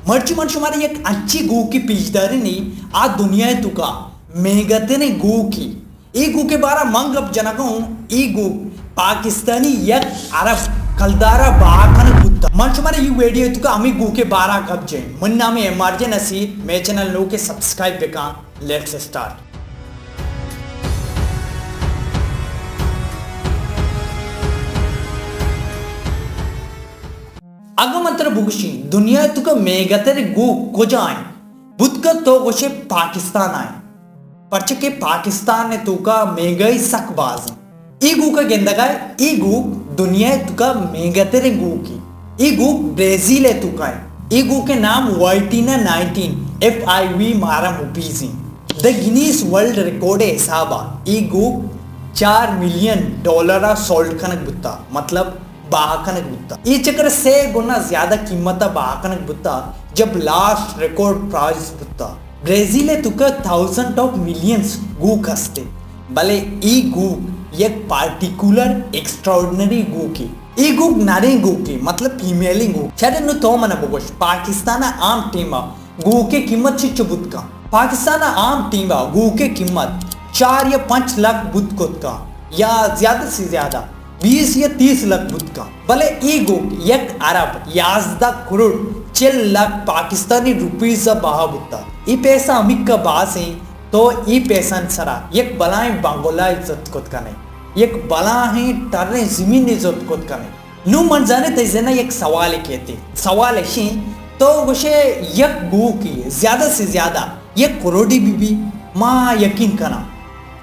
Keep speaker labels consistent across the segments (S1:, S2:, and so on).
S1: मर्ची मन शुमारे एक अच्छी गू की पीछदारी नहीं आ दुनिया तुका मेहगते ने गू की ई गू के बारा मंग अब जनकों ई गू पाकिस्तानी एक अरब कलदारा बाहकन कुत्ता मन शुमारे ये वीडियो तुका अमी गू के बारा कब जे मन नामे एमआरजे नसीर मे चैनल नो के सब्सक्राइब बेका लेट्स स्टार्ट। अगमंत्र बुगशी दुनिया तुका मेगतर गु कोजाय बुतका तो गोशे पाकिस्तान आए परचे के पाकिस्तान ने तुका मेगई सकबाज ई गु का गेंदगाय ई गु दुनिया तुका मेगतर गु की ई गु ब्राजील है तुका ई गु के नाम वाइटिना 19 FIV मारा मुपीजी द गिनीस वर्ल्ड रिकॉर्ड हिसाबा ई गु $4 मिलियन सोल्ड कनक बुत्ता मतलब बाहकनक बुत्ता ई चक्र से गुना ज्यादा कीमत बाहकनक बुत्ता जब लास्ट रिकॉर्ड प्राइस बुत्ता ब्राजील तुका थाउजेंड ऑफ मिलियंस गू खस्ते भले ई गू एक पार्टिकुलर एक्स्ट्राऑर्डिनरी गू की ई गू नारी गू की मतलब फीमेली गू छाटे नु तो मन बगोश पाकिस्तान आम टीमा गू के कीमत चिच बुत का पाकिस्तान आम टीमा गू के कीमत 4 या 5 लाख बुत कोत का या ज्यादा से ज्यादा 20 या 30 लाख बुत का भले ई गो एक अरब 11 करोड़ 4 लाख पाकिस्तानी रुपीज बाहा बुत्ता ई पैसा अमिक का बास है तो ई पैसा सरा एक बलाएं बांगोला इज्जत कोत का नहीं एक बला है टर्रे जमीन इज्जत कोत का नहीं नु मन जाने तैसे ना एक सवाल कहते सवाल है तो वशे एक गो की ज्यादा से ज्यादा 1 करोड़ी बीबी माँ यकीन करना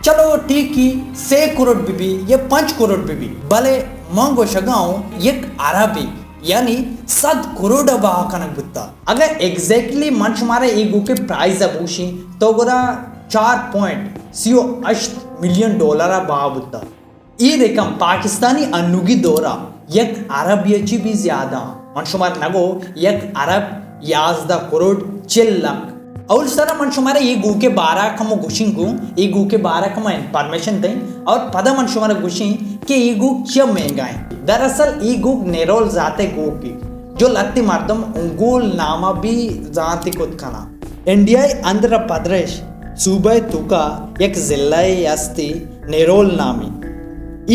S1: चलो ठीक ही 6 करोड़ बीबी या 5 करोड़ बीबी भले मंगो शगाओ एक अरबी यानी 7 करोड़ बाहकनक बुत्ता अगर एग्जैक्टली मन शुमारे ईगो के प्राइस अबूशी तो गोरा 4.08 मिलियन डॉलर बाहा बुत्ता ई रकम पाकिस्तानी अनुगी दौरा एक अरब यची भी ज्यादा मन शुमार नगो एक अरब 11 करोड़ 4 लाख और सर मन शुमारे ये गू के 12 कम गुशिंगू ये गू के 12 कम इंफॉर्मेशन दें और पद मन शुमारे गुशिंग कि ये गू क्यों महंगा है दरअसल ये गू नेरोल जाते गू की जो लत्ती मर्दम उंगूल नामा भी जाती कुछ खाना इंडिया आंध्र प्रदेश सूबे तुका एक जिला अस्ति नेरोल नामी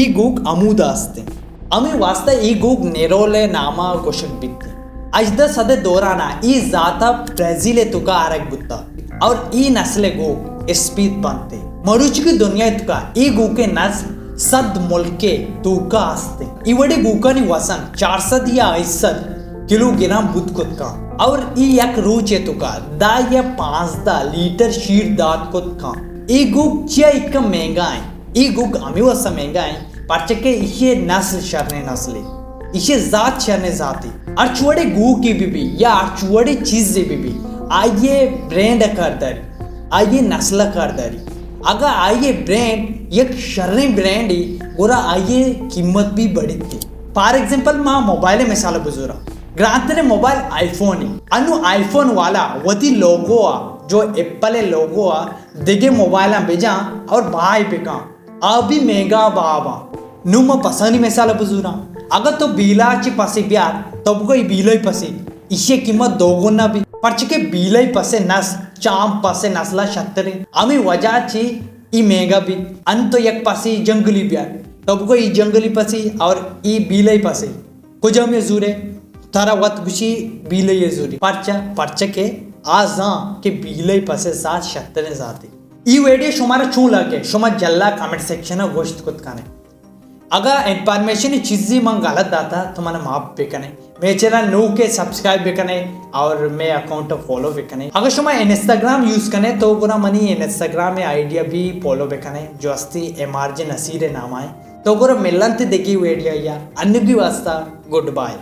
S1: ई गूक अमूदा अस्ति अमी वास्ता ई गूक नेरोल नामा गोशक बिकती अजद सदे दौराना ई जाता ब्राजील तुका आरक बुत्ता और ई नस्ले गो स्पीड बनते मरुच की दुनिया तुका ई गो के नस्ल सद मुल्के तुका आस्ते इवड़ी गुकनी वसन 400 या 500 किलोग्राम बुतकुत का और ई एक रूचे तुका 10 या 5 लीटर शीर दात कुत का ई गुक चे इक महंगा है ई गुक अमी वसा महंगा है परचके इसे नस्ल शरने नस्ले इसे जात शरने जाती अर्चुवड़े गू की भी या अर्चुवड़े चीज भी आइए ब्रांड करदारी आइए नस्ल करदारी अगर आइए ब्रांड एक शर्रे ब्रांड ही और आइए कीमत भी बढ़ी थी फॉर एग्जांपल माँ मोबाइल मिसाल बुजुरा ग्रांतरे मोबाइल आईफोन ही अनु आईफोन वाला वती लोगो जो एप्पल लोगो दिगे मोबाइल बेजा और भाई बेका अभी महंगा बाबा नुम पसंद मिसाल बुजुरा अगर तो बीलाची पसी ब्यार तब कोई बीलोई पसी इसे कीमत दोगुना भी परचके बीलोई पसे नस चाम पसे नस्ला शतरे अमी वजह ची ई महंगा भी अन तो एक पसी जंगली ब्यार तब कोई जंगली पसी और ई बीलोई पसी कुछ में जूरे तारा वत गुशी बीलोई जूरी परचके आजा के बीलोई पसे साथ शतरे जाते ई वीडियो शुमारा छू लगे शुमा जल्ला कमेंट सेक्शन में गोश्त कुछ खाने अगर इंफॉर्मेशन चीज़ी मंग गलत दाता तो मैंने माफ पे कने मेरे चैनल नो के सब्सक्राइब भी कने और मेरे अकाउंट फॉलो भी कने अगर शुमा इंस्टाग्राम यूज़ कने तो गुना मनी इंस्टाग्राम में आइडिया भी फॉलो भी कने जो अस्ती एमआरजे नसीर नाम आए तो गुरा मिलन ते देखी वीडियो या अन्य की वास्ता गुड बाय।